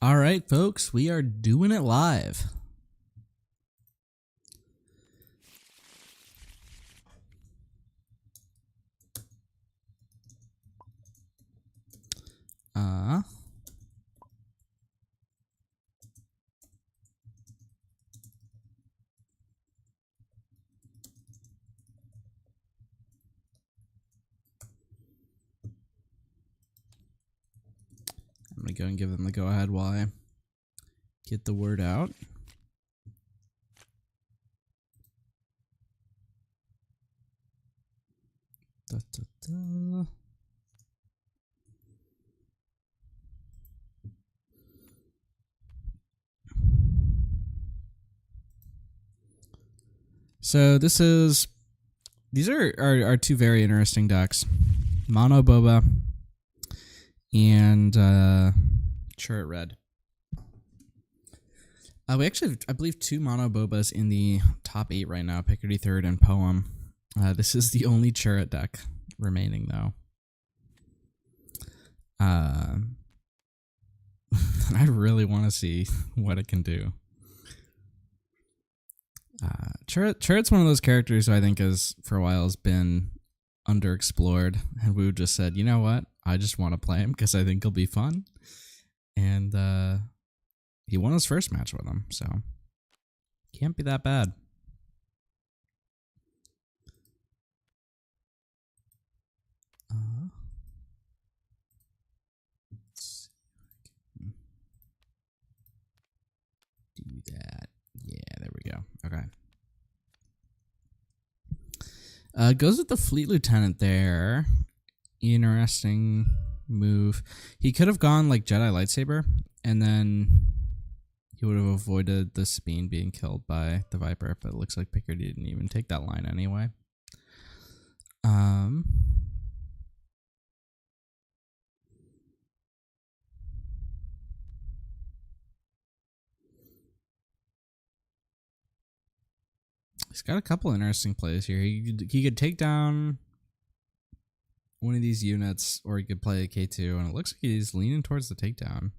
All right, folks, we are doing it live. I'm going to go and give them the go-ahead while I get the word out. Da, da, da. So these are two very interesting decks. Mono Boba and Chirrut Red. We actually have, I believe, two Mono Bobas in the top 8 right now, Picardy3rd and Poem. This is the only Chirrut deck remaining, though. I really want to see what it can do. Chirrut's one of those characters who I think for a while has been underexplored, and Wooooo just said, you know what, I just want to play him because I think he'll be fun, and he won his first match with him, so can't be that bad. Let's do that. Yeah, there we go. Okay. Goes with the Fleet Lieutenant there. Interesting move. He could have gone like Jedi Lightsaber, and then he would have avoided the Sabine being killed by the Viper, but it looks like Picardy didn't even take that line anyway. He's got a couple interesting plays here. He could take down one of these units, or he could play a K2, and it looks like he's leaning towards the takedown.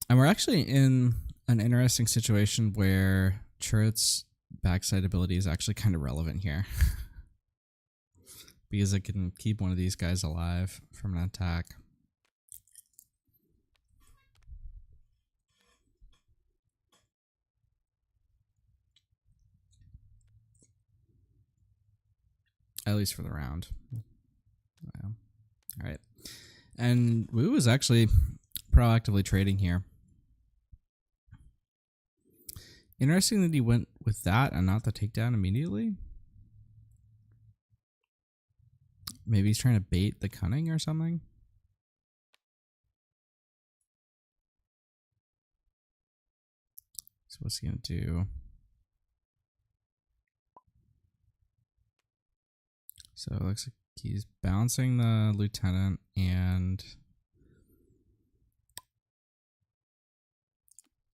And we're actually in an interesting situation where Chirrut's backside ability is actually kind of relevant here. Because it can keep one of these guys alive from an attack. At least for the round. Yeah. All right. And Wooooo is actually proactively trading here. Interesting that he went with that and not the takedown immediately. Maybe he's trying to bait the cunning or something. So what's he going to do? So it looks like he's bouncing the lieutenant, and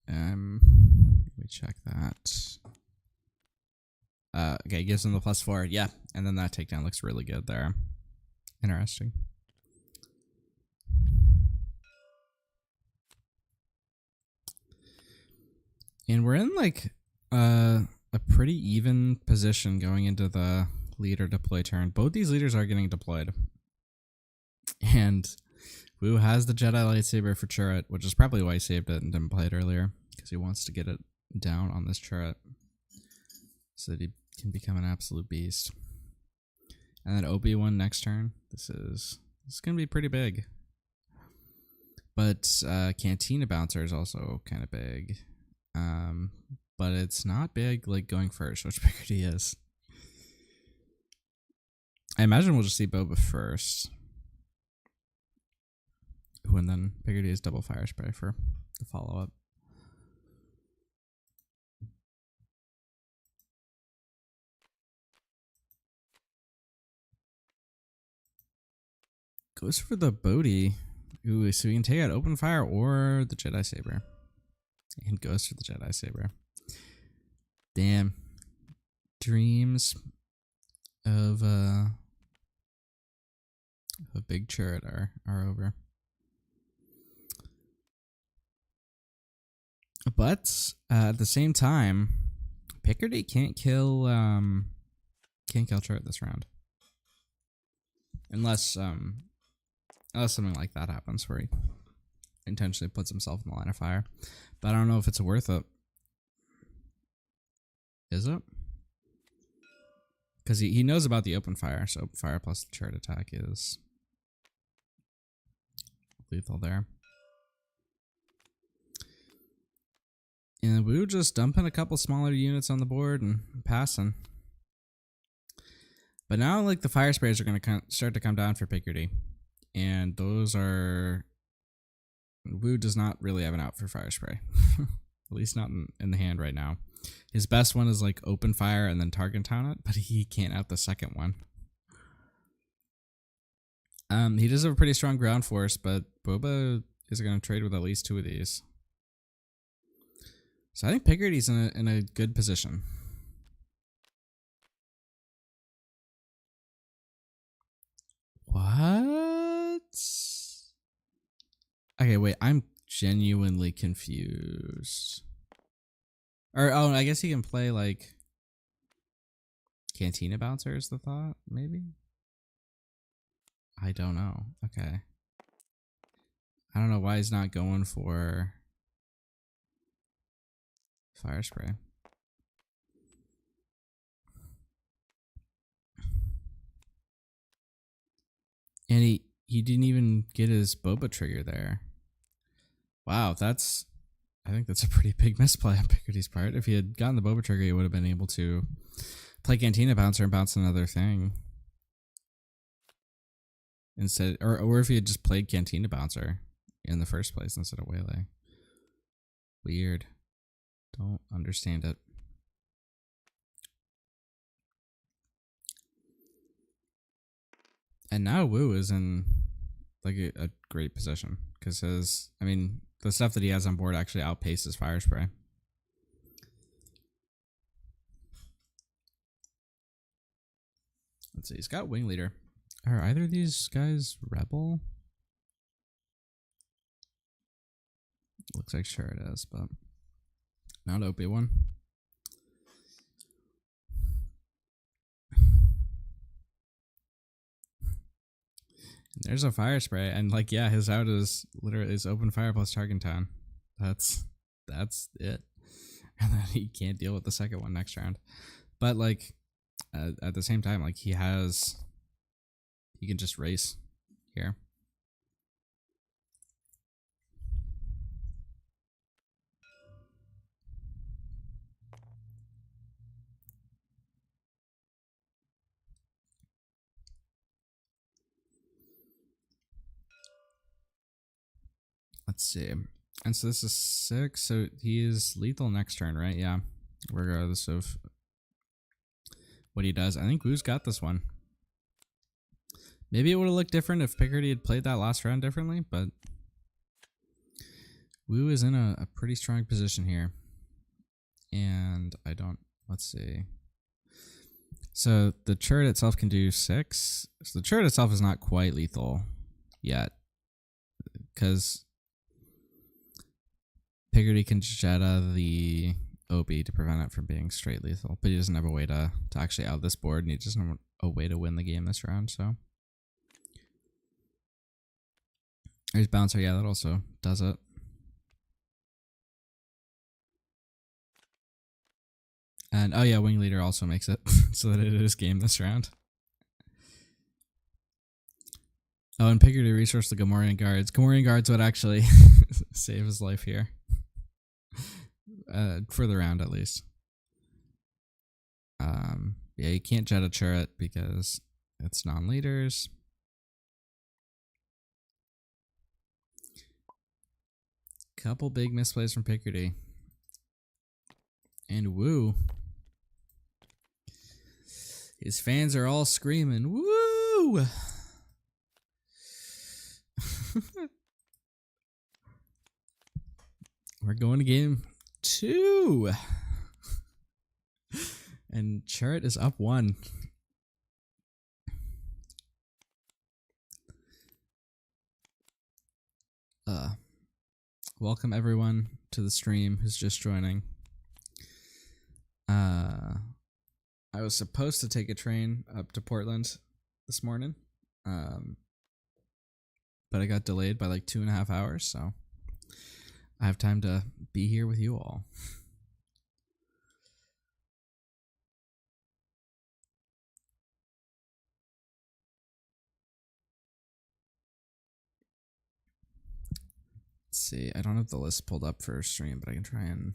let me check that. Okay, gives him the +4. Yeah, and then that takedown looks really good there. Interesting. And we're in like a pretty even position going into the leader deploy turn. Both these leaders are getting deployed. And Wooooo has the Jedi lightsaber for Chirrut, which is probably why he saved it and didn't play it earlier, because he wants to get it down on this Chirrut so that he can become an absolute beast. And then Obi-Wan next turn. This is going to be pretty big. But Cantina Bouncer is also kind of big. But it's not big like going first, which Picardy is. I imagine we'll just see Boba first. Ooh, and then Picardy is double fire spray for the follow-up. Goes for the Bodhi. Ooh, so we can take out open fire or the Jedi Saber. And goes for the Jedi Saber. Damn. Dreams. of a big Chirrut are over. But at the same time, Picardy can't kill Chirrut this round. Unless something like that happens where he intentionally puts himself in the line of fire. But I don't know if it's worth it. Is it? Because he knows about the open fire, so open fire plus the Chirrut attack is lethal there. And Wooooo just dumping a couple smaller units on the board and passing. But now, like, the fire sprays are going to start to come down for Picardy. And those are... Wooooo does not really have an out for fire spray. At least not in the hand right now. His best one is like open fire and then target town it, but he can't out the second one. He does have a pretty strong ground force, but Boba is going to trade with at least 2 of these. So I think Picardy's in a good position. What? Okay, wait, I'm genuinely confused. Or, oh, I guess he can play, like, Cantina Bouncer is the thought, maybe? I don't know. Okay. I don't know why he's not going for fire spray. And he didn't even get his Boba trigger there. Wow, I think that's a pretty big misplay on Picardy's part. If he had gotten the Boba trigger, he would have been able to play Cantina Bouncer and bounce another thing. Instead, or if he had just played Cantina Bouncer in the first place instead of Waylay. Weird. Don't understand it. And now Wooooo is in like a great position because the stuff that he has on board actually outpaces fire spray. Let's see, he's got wing leader. Are either of these guys rebel? Looks like sure it is, but not OP one. There's a fire spray, and like, yeah, his out is literally is open fire plus target town. That's it. And then he can't deal with the second one next round. But like, at the same time, like he can just race here. Let's see. And so this is 6, so he is lethal next turn, right? Yeah. Regardless of what he does. I think Wooooo's got this one. Maybe it would have looked different if Picardy had played that last round differently, but Wooooo is in a pretty strong position here. And let's see. So the Chirrut itself can do 6. So the Chirrut itself is not quite lethal yet. Because Picardy can Jetta the OB to prevent it from being straight lethal, but he doesn't have a way to actually out this board, and he doesn't have a way to win the game this round, so. There's Bouncer, yeah, that also does it. And, oh yeah, Wing Leader also makes it, so that it is game this round. Oh, and Picardy resourced the Gamorrean Guards. Gamorrean Guards would actually save his life here. For the round, at least. Yeah, you can't jet a Chirrut because it's non-leaders. Couple big misplays from Picardy. And Wooooo. His fans are all screaming, "Woo!" We're going to game 2. And Chirrut is up 1. Uh, welcome everyone to the stream who's just joining. I was supposed to take a train up to Portland this morning, but I got delayed by like 2.5 hours, so I have time to be here with you all. Let's see, I don't have the list pulled up for a stream, but I can try and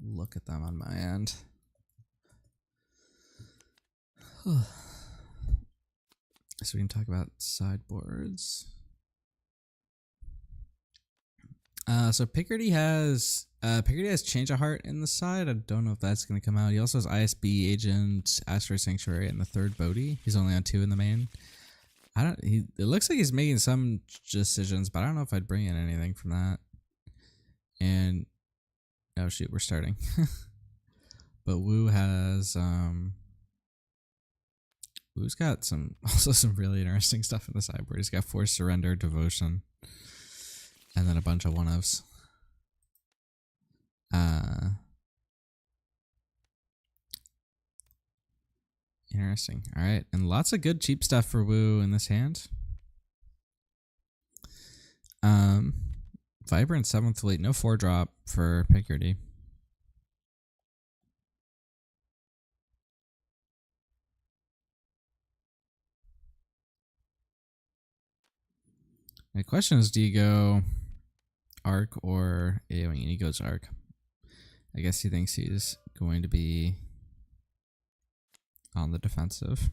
look at them on my end. So we can talk about sideboards. So Picardy has Change of Heart in the side. I don't know if that's going to come out. He also has ISB Agent, Asteroid Sanctuary, and the third Bodhi. He's only on 2 in the main. It looks like he's making some decisions, but I don't know if I'd bring in anything from that. And oh shoot, we're starting. But Wooooo has Woowoo's got some really interesting stuff in the sideboard. He's got Forced Surrender, Devotion, and then a bunch of one-ofs. Interesting. All right, and lots of good cheap stuff for Wooooo in this hand. Vibrant 7th Fleet, no 4-drop for Picardy. My question is, do you go Arc or AoE? He goes Arc. I guess he thinks he's going to be on the defensive.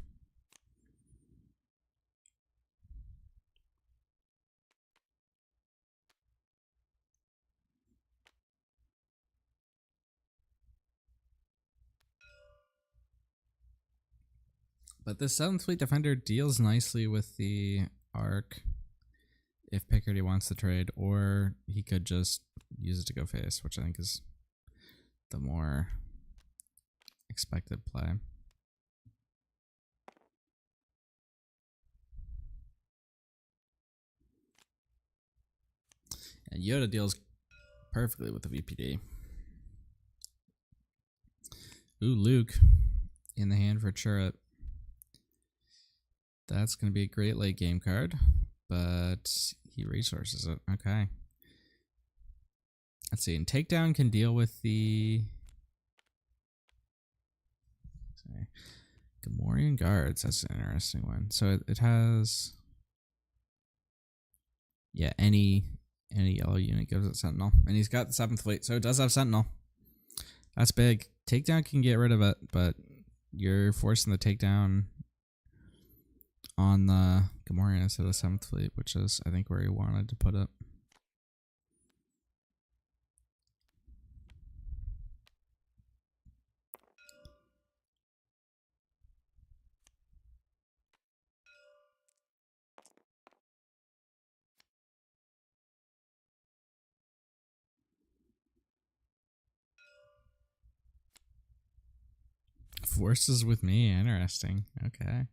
But this 7th Fleet Defender deals nicely with the Arc if Picardy wants to trade, or he could just use it to go face, which I think is the more expected play. And Yoda deals perfectly with the VPD. Ooh, Luke in the hand for Chirrut. That's going to be a great late game card, but he resources it. Okay. Let's see. And Takedown can deal with the Gamorrean Guards. That's an interesting one. So it has, yeah, any yellow unit gives it Sentinel. And he's got the 7th Fleet, so it does have Sentinel. That's big. Takedown can get rid of it, but you're forcing the takedown on the Gamorrean instead of the 7th Fleet, which is, I think, where he wanted to put it. Forces with me. Interesting. Okay.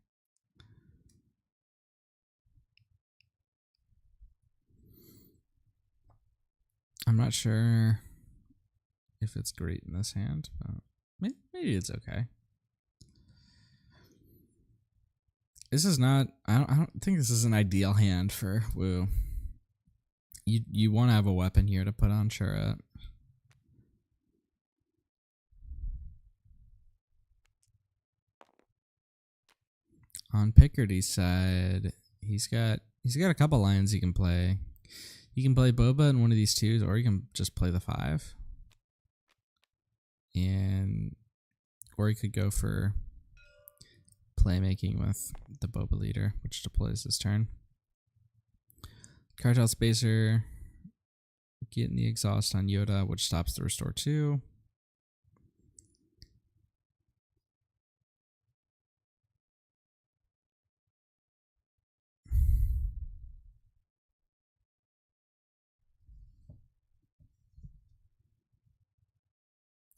I'm not sure if it's great in this hand, but maybe it's okay. This is not. I don't think this is an ideal hand for Wooooo. You want to have a weapon here to put on Chirrut. On Picardy's side, he's got a couple lines he can play. You can play Boba in one of these 2s, or you can just play the 5. Or you could go for playmaking with the Boba leader, which deploys this turn. Cartel Spacer, getting the exhaust on Yoda, which stops the restore 2.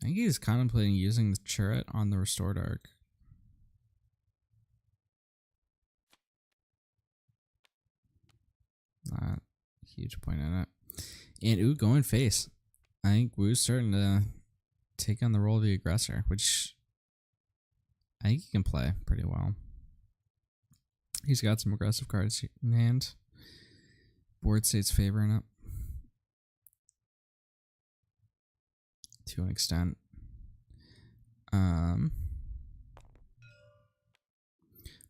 I think he's contemplating using the Chirrut on the restored arc. Not a huge point in it. And ooh, going face. I think Woo's starting to take on the role of the aggressor, which I think he can play pretty well. He's got some aggressive cards in hand. Board state's favoring it to an extent.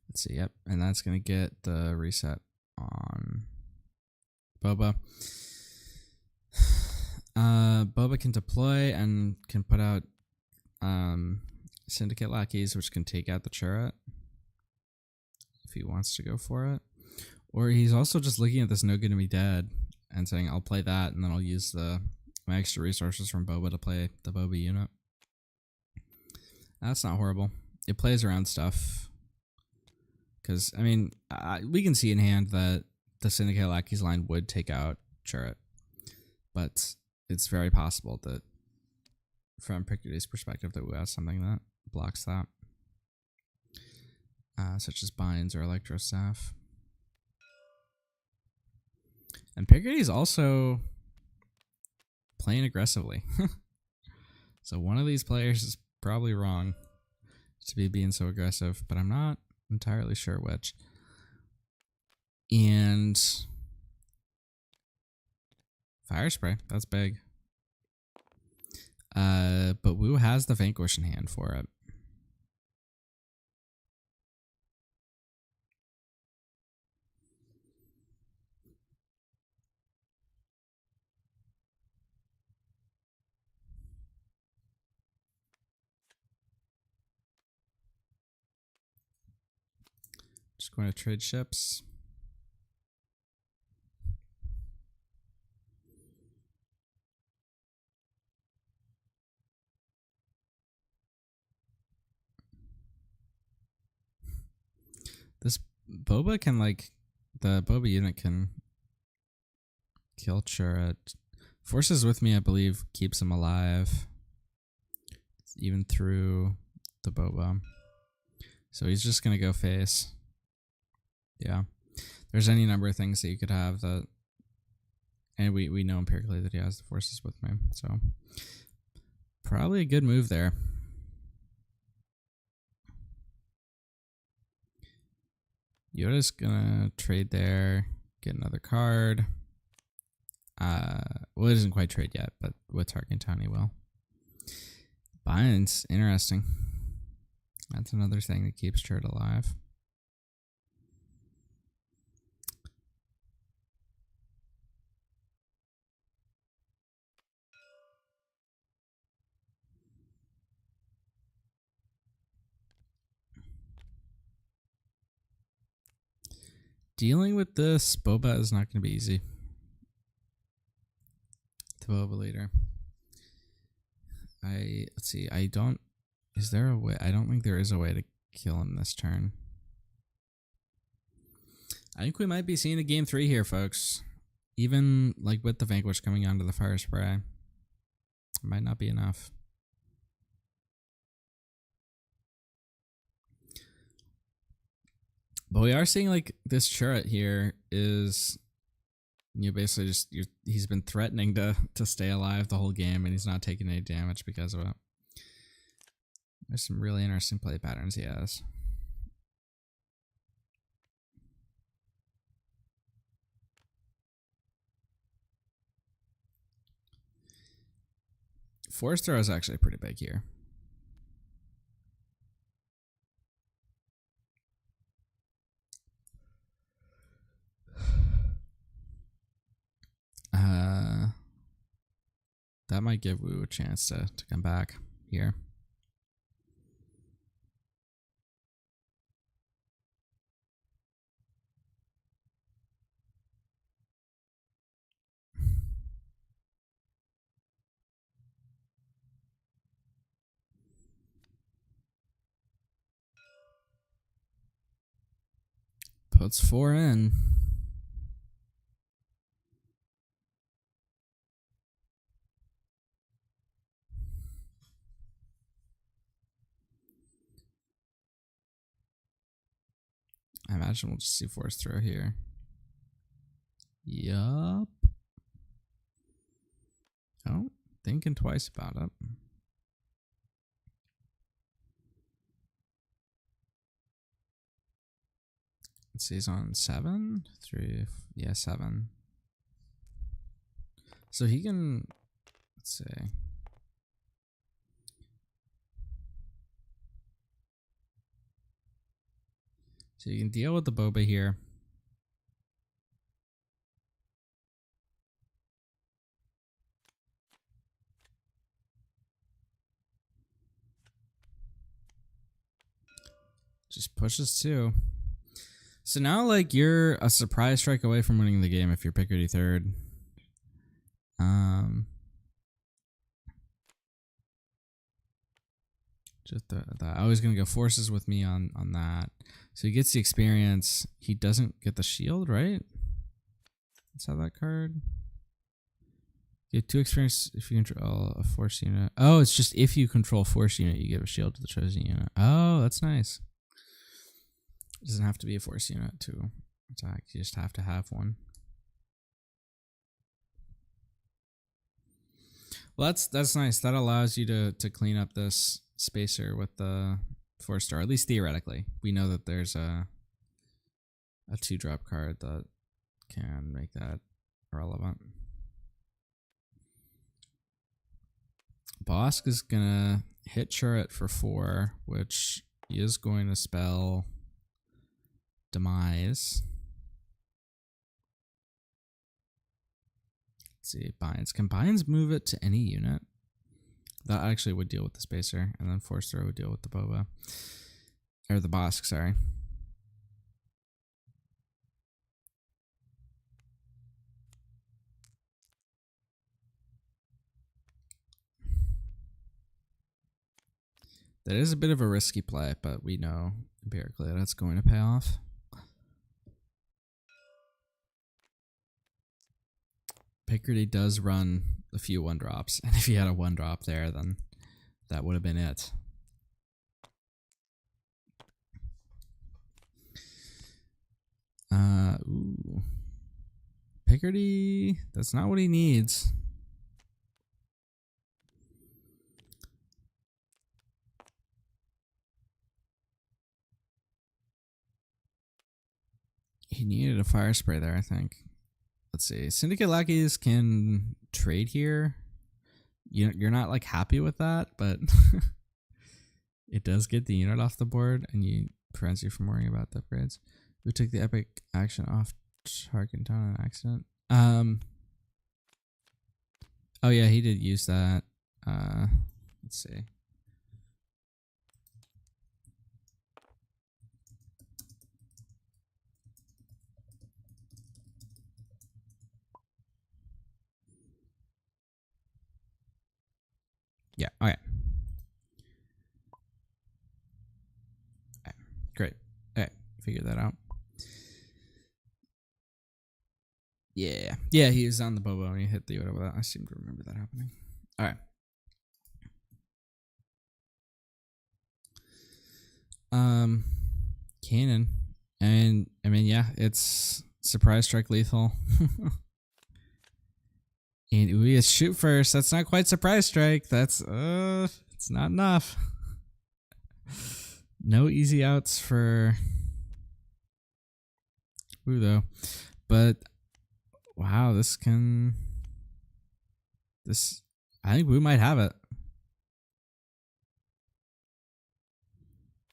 Let's see. Yep, and that's gonna get the reset on Boba. Boba can deploy and can put out Syndicate Lackeys, which can take out the Chirrut if he wants to go for it. Or he's also just looking at this No Good to Me Dead and saying, I'll play that, and then I'll use my extra resources from Boba to play the Boba unit. That's not horrible. It plays around stuff. Because, I mean, we can see in hand that the Syndicate Lackeys line would take out Chirrut. But it's very possible that, from Picardy3rd's perspective, that we have something that blocks that. Such as Binds or Electrostaff. And Picardy is also playing aggressively. So one of these players is probably wrong to be being so aggressive, but I'm not entirely sure which. And Fire Spray, that's big. But Woo has the Vanquish in hand for it. Just going to trade ships. This Boba can, like, the Boba unit can kill Chirrut. Forces with me, I believe, keeps him alive. Even through the Boba. So he's just going to go face. Yeah. There's any number of things that you could have that... And we know empirically that he has the forces with me. So probably a good move there. Yoda's gonna trade there, get another card. Well, it doesn't quite trade yet, but with Tarkin Town he will. Binds, interesting. That's another thing that keeps Chirrut alive. Dealing with this Boba is not going to be easy. The Boba leader. Let's see. Is there a way? I don't think there is a way to kill him this turn. I think we might be seeing a game 3 here, folks. Even like with the Vanquish coming onto the Fire Spray, it might not be enough. But we are seeing like this Chirrut here is, you know, basically just he's been threatening to stay alive the whole game, and he's not taking any damage because of it. There's some really interesting play patterns he has. Force throw is actually pretty big here. That might give Woo a chance to come back here. Puts 4 in. I imagine we'll just see force throw here. Yup. thinking twice about it. Let's see, he's on 7, 3, yeah, 7. So he can, let's see. So you can deal with the Boba here. Just pushes 2. So now, like, you're a surprise strike away from winning the game if you're Picardy3rd. Just that. I was gonna go forces with me on that. So he gets the experience. He doesn't get the shield, right? Let's have that card. You get 2 experience if you control a force unit. Oh, it's just if you control force unit, you give a shield to the chosen unit. Oh, that's nice. It doesn't have to be a force unit to attack. You just have to have one. Well, that's nice. That allows you to clean up this spacer with the 4-star, at least theoretically. We know that there's a 2-drop card that can make that relevant. Bosk is gonna hit Chirrut for 4, which is going to spell Demise. Let's see, binds. Can binds move it to any unit? That actually would deal with the spacer, and then force throw would deal with the Boba. Or the Bosk, sorry. That is a bit of a risky play, but we know empirically that's going to pay off. Picardy does run a few 1-drops, and if he had a 1-drop there, then that would have been it. Ooh. Picardy, that's not what he needs. He needed a fire spray there, I think. Let's see. Syndicate lackeys can trade here. You're not like happy with that, but it does get the unit off the board and you prevents you from worrying about the upgrades. We took the epic action off target on an accident. Oh yeah, he did use that. Let's see. Yeah, okay. Great. Okay, figured that out. Yeah. Yeah, he was on the Boba when he hit the Yoda with that. I seem to remember that happening. Alright. Cannon. And I mean, yeah, it's surprise strike lethal. And we is shoot first. That's not quite surprise strike. That's it's not enough. No easy outs for Wooooo though. But wow, I think Wooooo might have it.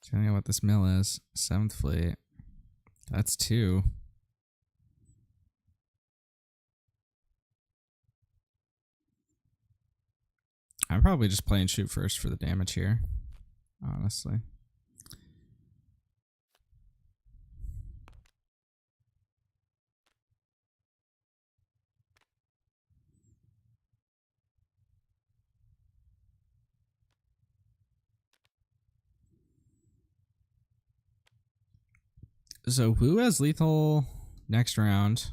Depending on what this mill is. 7th fleet. That's 2. I'm probably just playing shoot first for the damage here, honestly. So Wooooo has lethal next round.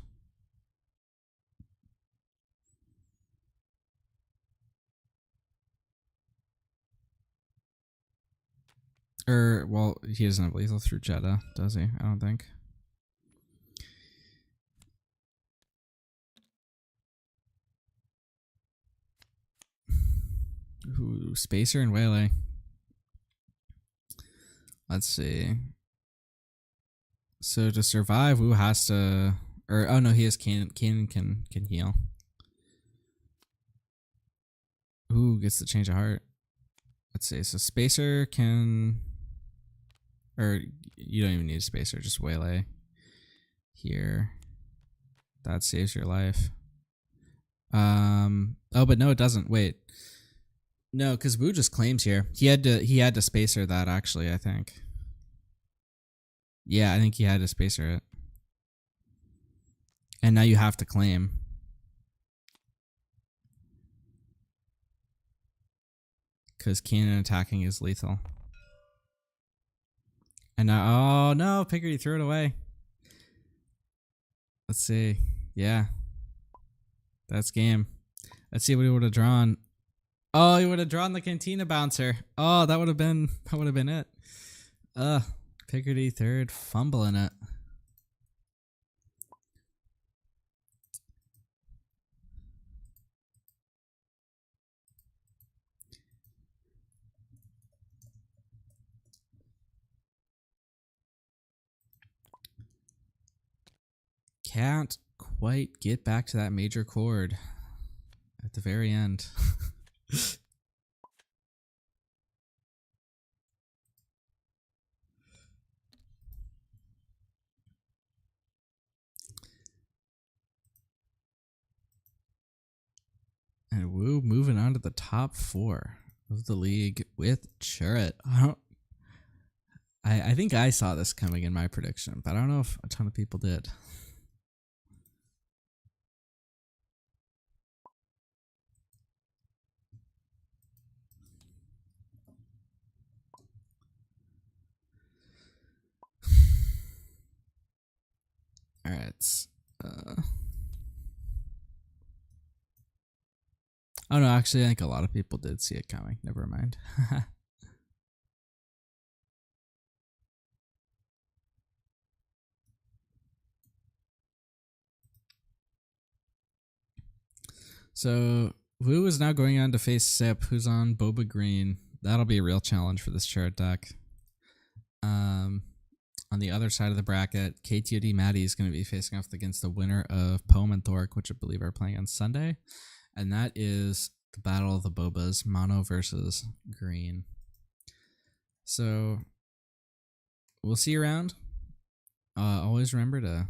Well, he doesn't have lethal through Jeddah, does he? I don't think. Ooh, Spacer and Waylay. Let's see. So to survive, Wooooo has to, or oh no, he has can heal. Ooh, gets the change of heart. Let's see. So Spacer can, or you don't even need a Spacer, just Waylay here. That saves your life. Oh, but no, it doesn't. Wait. No, because Wooooo just claims here. He had to Spacer that actually, I think. Yeah, I think he had to Spacer it. And now you have to claim. Because cannon attacking is lethal. And now, oh no, Picardy threw it away. Let's see. Yeah. That's game. Let's see what he would have drawn. Oh, he would have drawn the Cantina Bouncer. Oh, that would have been it. Picardy3rd fumbling it. Can't quite get back to that major chord at the very end. And Wooooo moving on to the top 4 of the league with Chirrut. I think I saw this coming in my prediction, but I don't know if a ton of people did. All right. Oh no, actually I think a lot of people did see it coming. Never mind. So Wooooo is now going on to face Sip, who's on Boba Green. That'll be a real challenge for this Chirrut deck. On the other side of the bracket, KTOD Maddie is going to be facing off against the winner of Poem and Thork, which I believe are playing on Sunday. And that is the Battle of the Bobas, mono versus green. So we'll see you around. Always remember to